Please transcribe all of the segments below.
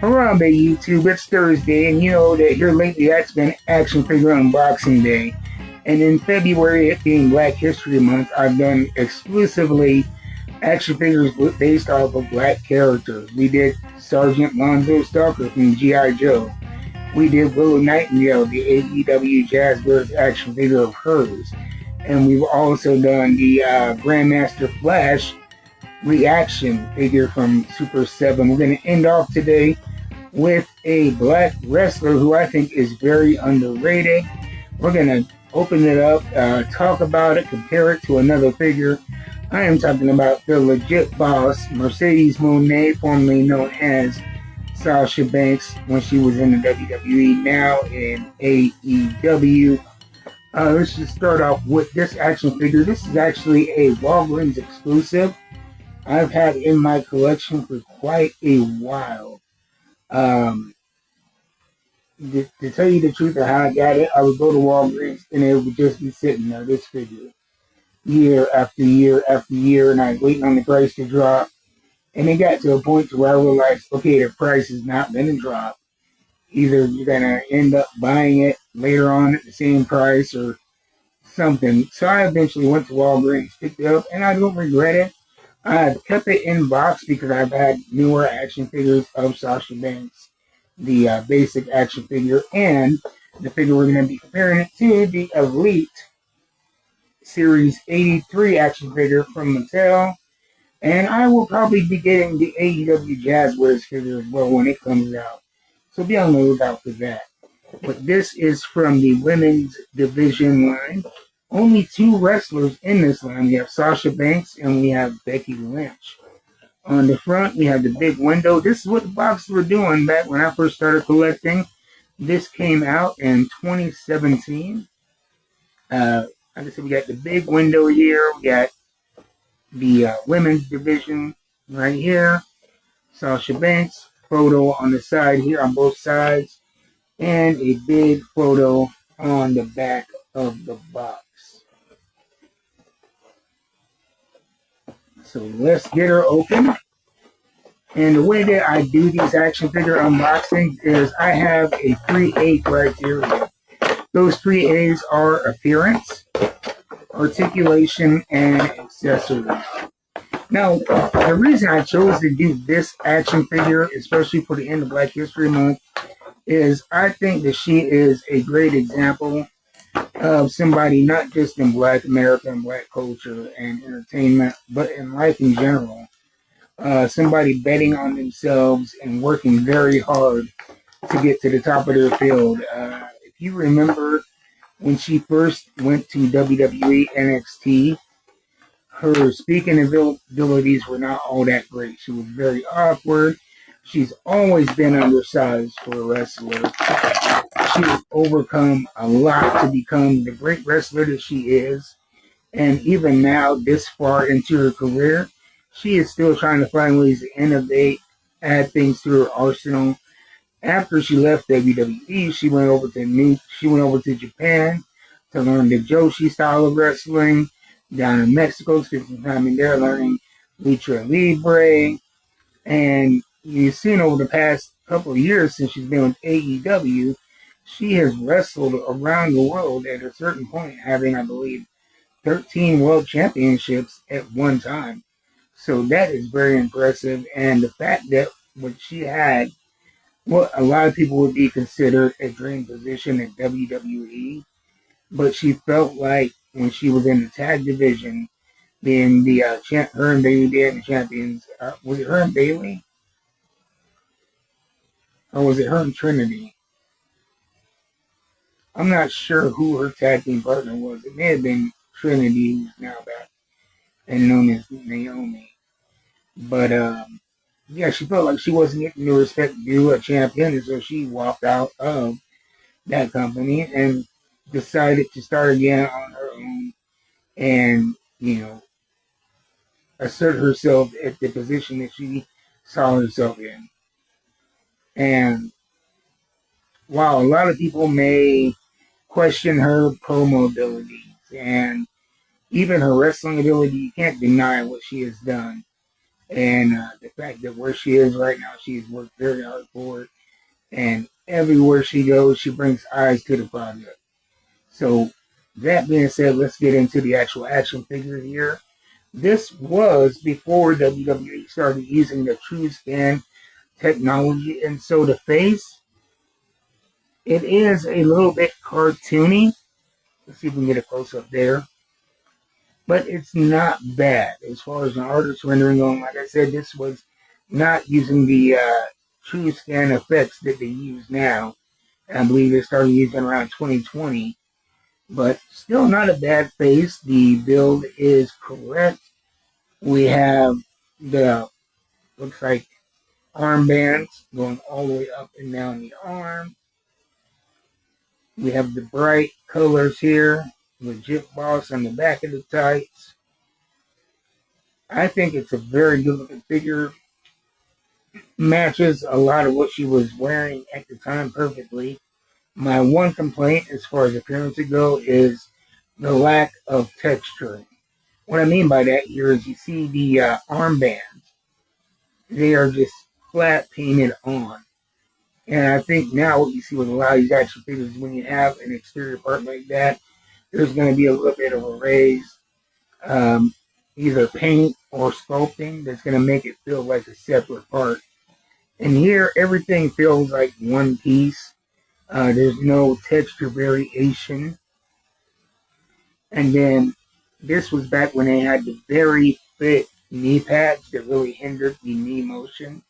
Harambe YouTube, it's Thursday, and you know that here lately that's been Action Figure Unboxing Day. And in February, it being Black History Month, I've done exclusively action figures based off of black characters. We did Sergeant Lonzo Stalker from G.I. Joe. We did Willow Nightingale, the AEW Jazzbears action figure of hers. And we've also done the Grandmaster Flash reaction figure from Super 7. We're going to end off today with a black wrestler who I think is very underrated. We're going to open it up, talk about it, compare it to another figure. I am talking about the legit boss, Mercedes Moné, formerly known as Sasha Banks when she was in the WWE, now in AEW. Let's just start off with this action figure. This is actually a Walgreens exclusive. I've had in my collection for quite a while. To tell you the truth of how I got it, I would go to Walgreens and it would just be sitting there, this figure, year after year after year, and I was waiting on the price to drop. And it got to a point to where I realized, okay, the price is not going to drop. Either you're going to end up buying it later on at the same price or something. So I eventually went to Walgreens, picked it up, and I don't regret it. I've kept it in box because I've had newer action figures of Sasha Banks, the basic action figure, and the figure we're going to be comparing it to, the Elite Series 83 action figure from Mattel. And I will probably be getting the AEW Jazzbears figure as well when it comes out. So be on the lookout for that. But this is from the women's division line. Only two wrestlers in this line. We have Sasha Banks and we have Becky Lynch. On the front, we have the big window. This is what the boxes were doing back when I first started collecting. This came out in 2017. Like I said, we got the big window here. We got the women's division right here. Sasha Banks. Photo on the side here on both sides. And a big photo on the back of the box. So let's get her open. And the way that I do these action figure unboxings is I have a 3A criteria. Those 3As are appearance, articulation, and accessories. Now, the reason I chose to do this action figure, especially for the end of Black History Month, is I think that she is a great example of somebody not just in Black America and Black culture and entertainment, but in life in general. Somebody betting on themselves and working very hard to get to the top of their field. If you remember when she first went to WWE NXT, her speaking abilities were not all that great. She was very awkward. She's always been undersized for a wrestler. She has overcome a lot to become the great wrestler that she is. And even now, this far into her career, she is still trying to find ways to innovate, add things to her arsenal. After she left WWE, she went over to Japan to learn the Joshi style of wrestling. Down in Mexico, spent some time in there learning Lucha Libre. And you've seen over the past couple of years since she's been with AEW, she has wrestled around the world at a certain point, having, I believe, 13 world championships at one time. So that is very impressive. And the fact that what she had, what a lot of people would be considered a dream position at WWE, but she felt like when she was in the tag division, being the her and Bailey being the champions. Was it her and Bailey? Or was it her and Trinity? I'm not sure who her tag team partner was. It may have been Trinity, who's now back and known as Naomi. But yeah, she felt like she wasn't getting the respect due a champion, and so she walked out of that company and decided to start again on her own and, assert herself at the position that she saw herself in. And while a lot of people may question her promo abilities and even her wrestling ability, you can't deny what she has done. And the fact that where she is right now, she's worked very hard for it. And everywhere she goes, she brings eyes to the project. So that being said, let's get into the actual action figure here. This was before WWE started using the True Scan technology, and so the face, it is a little bit cartoony. Let's see if we can get a close up there. But it's not bad as far as an artist rendering on. Like I said, this was not using the True Scan effects that they use now. I believe they started using around 2020. But still not a bad face. The build is correct. We have the, looks like, armbands going all the way up and down the arm. We have the bright colors here. Legit boss on the back of the tights. I think it's a very good looking figure. Matches a lot of what she was wearing at the time perfectly. My one complaint as far as appearances go is the lack of texture. What I mean by that here is you see the armbands. They are just flat painted on. And I think now what you see with a lot of these action figures, when you have an exterior part like that, there's going to be a little bit of a raise, either paint or sculpting that's going to make it feel like a separate part. And here, everything feels like one piece. There's no texture variation. And then this was back when they had the very thick knee pads that really hindered the knee motion.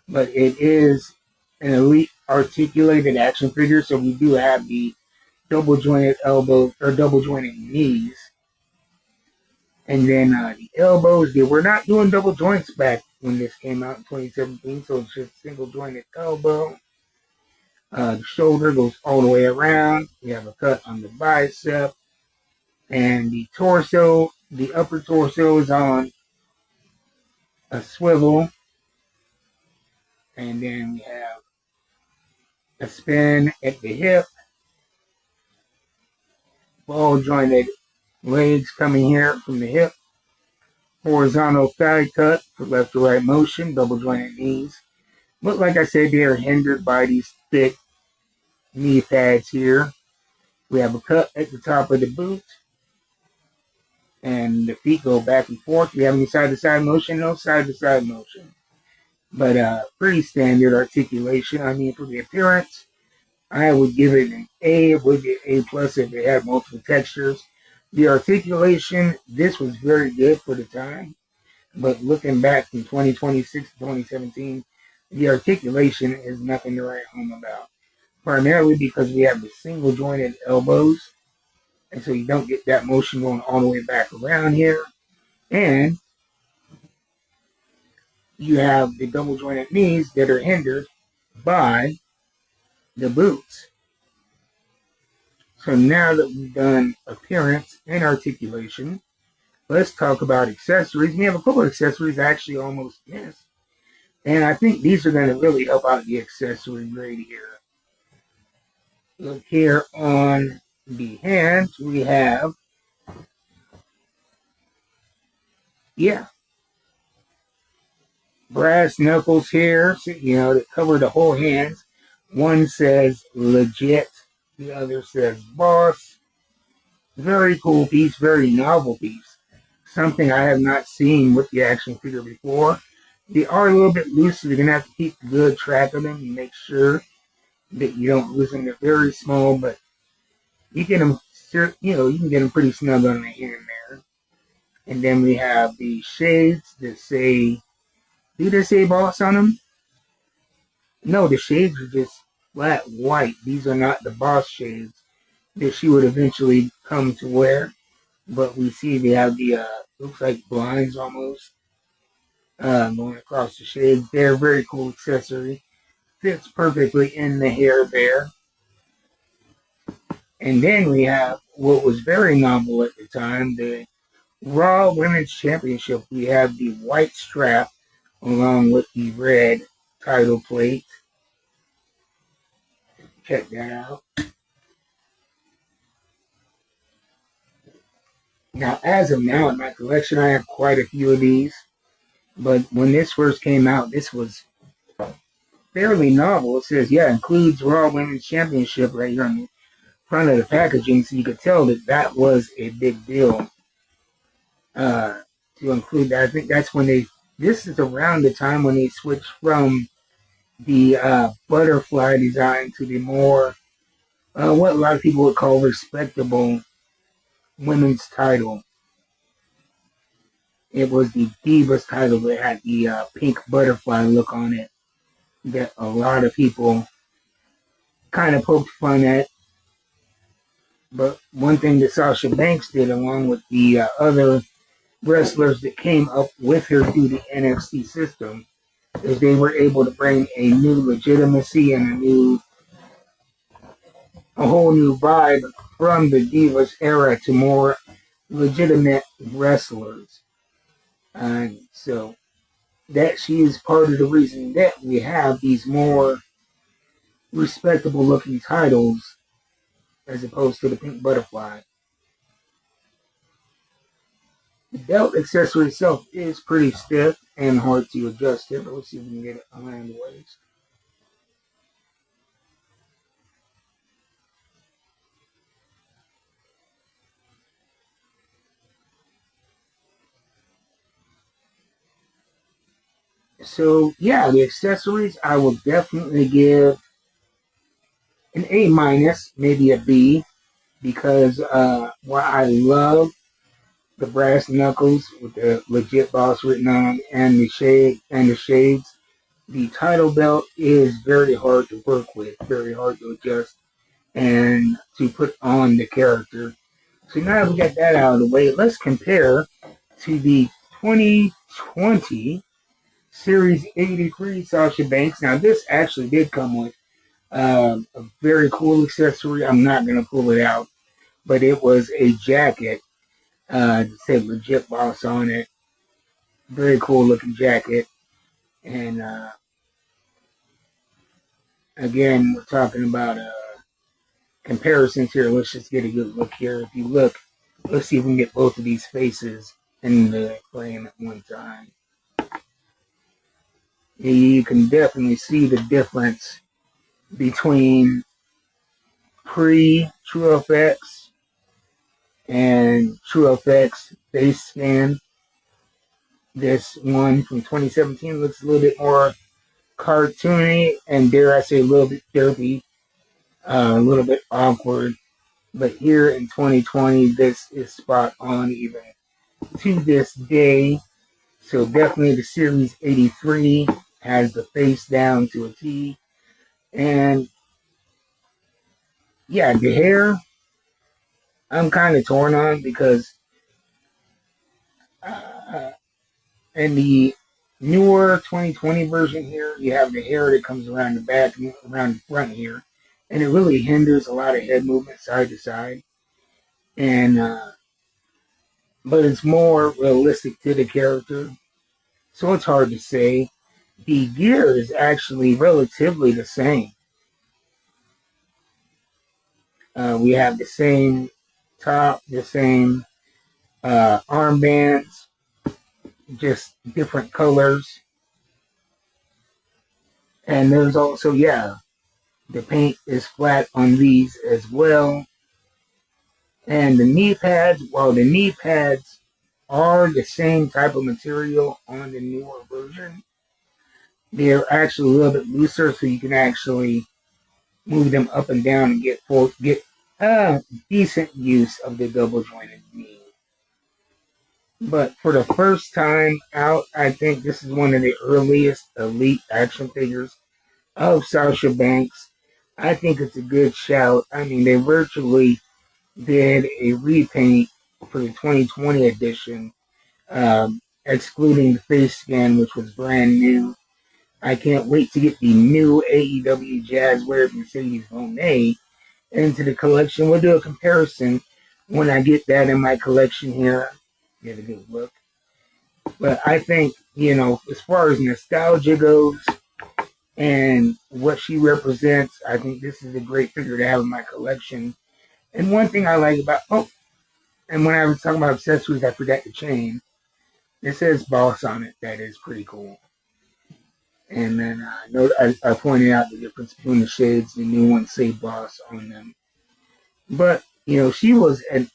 But it is an elite articulated action figure, so we do have the double jointed elbows or double jointed knees. And then the elbows, they were not doing double joints back when this came out in 2017, so it's just single jointed elbow. The shoulder goes all the way around. We have a cut on the bicep. And the torso, the upper torso is on a swivel. And then we have a spin at the hip. Ball jointed legs coming here from the hip. Horizontal thigh cut for left to right motion, double jointed knees. But like I said, they are hindered by these thick knee pads here. We have a cut at the top of the boot. And the feet go back and forth. We have any side-to-side motion, no side-to-side motion. But pretty standard articulation. I mean, for the appearance, I would give it an A. It would get A+ if it had multiple textures. The articulation, this was very good for the time. But looking back from 2026 to 2017, the articulation is nothing to write home about. Primarily because we have the single jointed elbows. And so you don't get that motion going all the way back around here. And you have the double jointed knees that are hindered by the boots. So now that we've done appearance and articulation, let's talk about accessories. We have a couple of accessories I actually almost missed. And I think these are going to really help out the accessory grade here. Look here on the hands, we have, brass knuckles here, so, that cover the whole hands. One says legit, the other says boss. Very cool piece, very novel piece. Something I have not seen with the action figure before. They are a little bit loose, so you're going to have to keep good track of them and make sure that you don't lose them. They're very small, but you get them, you can get them pretty snug on the hand there. And then we have the shades that say, do they say boss on them? No, the shades are just flat white. These are not the boss shades that she would eventually come to wear. But we see they have the, looks like blinds almost, going across the shades. They're a very cool accessory. Fits perfectly in the hair there. And then we have what was very novel at the time, the Raw Women's Championship. We have the white strap along with the red title plate. Check that out. Now, as of now in my collection, I have quite a few of these. But when this first came out, this was fairly novel. It says, yeah, includes Raw Women's Championship right here on the front of the packaging, so you could tell that that was a big deal to include that. I think that's when this is around the time when they switched from the butterfly design to the more, what a lot of people would call respectable women's title. It was the Divas title that had the pink butterfly look on it that a lot of people kind of poked fun at. But one thing that Sasha Banks did, along with the other wrestlers that came up with her through the NXT system, is they were able to bring a new legitimacy and a whole new vibe from the Divas era to more legitimate wrestlers. And so that she is part of the reason that we have these more respectable looking titles as opposed to the pink butterfly. The belt accessory itself is pretty stiff and hard to adjust here, but let's see if we can get it around the waist. So yeah, the accessories I will definitely give an A minus, maybe a B, because while I love the brass knuckles with the legit boss written on and the shades, the title belt is very hard to work with, very hard to adjust and to put on the character. So now that we got that out of the way, let's compare to the 2020 Series 83 Sasha Banks. Now this actually did come with a very cool accessory. I'm not going to pull it out, but it was a jacket that said legit boss on it. Very cool looking jacket. And again, we're talking about comparisons here. Let's just get a good look here. If you look, let's see if we can get both of these faces in the frame at one time. You can definitely see the difference between pre-TrueFX and TrueFX face scan. This one from 2017 looks a little bit more cartoony and, dare I say, a little bit derpy, a little bit awkward. But here in 2020, this is spot on even to this day. So definitely the Series 83 has the face down to a T. And yeah, the hair, I'm kind of torn on because in the newer 2020 version here, you have the hair that comes around the back and around the front here. And it really hinders a lot of head movement side to side. And, but it's more realistic to the character. So it's hard to say. The gear is actually relatively the same. We have the same top, the same armbands, just different colors. And there's also, yeah, the paint is flat on these as well. And the knee pads, while the knee pads are the same type of material on the newer version, they're actually a little bit looser, so you can actually move them up and down and get decent use of the double jointed knee. But for the first time out, I think this is one of the earliest elite action figures of Sasha Banks. I think it's a good shout. I mean, they virtually did a repaint for the 2020 edition, excluding the face scan, which was brand new. I can't wait to get the new AEW Jazzware Mercedes Moné into the collection. We'll do a comparison when I get that in my collection here. Get a good look. But I think, as far as nostalgia goes and what she represents, I think this is a great figure to have in my collection. And one thing I like about, and when I was talking about accessories, I forgot the chain. It says boss on it. That is pretty cool. And then I pointed out the difference between the shades. The new ones say boss on them. But, she was an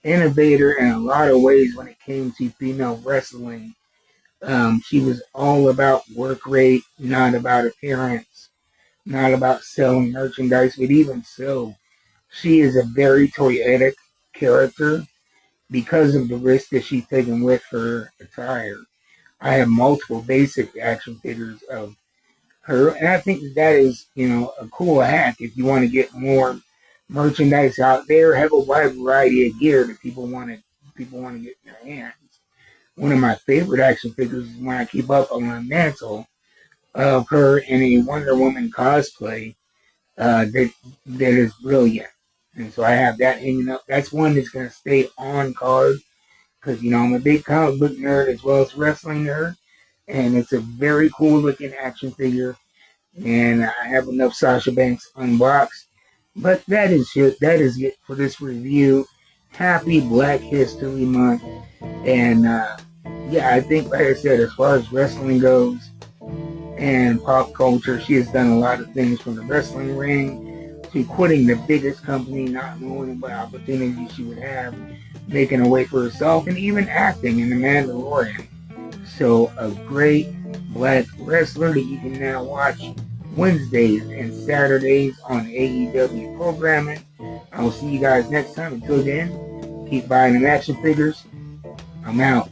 innovator in a lot of ways when it came to female wrestling. She was all about work rate, not about appearance, not about selling merchandise, but even so, she is a very toyetic character because of the risk that she's taken with her attire. I have multiple basic action figures of her, and I think that is, a cool hack if you want to get more merchandise out there, have a wide variety of gear that people want to get in their hands. One of my favorite action figures is one I keep up on my mantle of her in a Wonder Woman cosplay that is brilliant. And so I have that hanging up. That's one that's going to stay on card because, I'm a big comic book nerd as well as wrestling nerd. And it's a very cool looking action figure. And I have enough Sasha Banks unboxed. But that is it. That is it for this review. Happy Black History Month. And yeah, I think, like I said, as far as wrestling goes and pop culture, she has done a lot of things from the wrestling ring to quitting the biggest company, not knowing what opportunities she would have, making a way for herself, and even acting in The Mandalorian. So a great black wrestler that you can now watch Wednesdays and Saturdays on AEW programming. I will see you guys next time. Until then, keep buying them action figures. I'm out.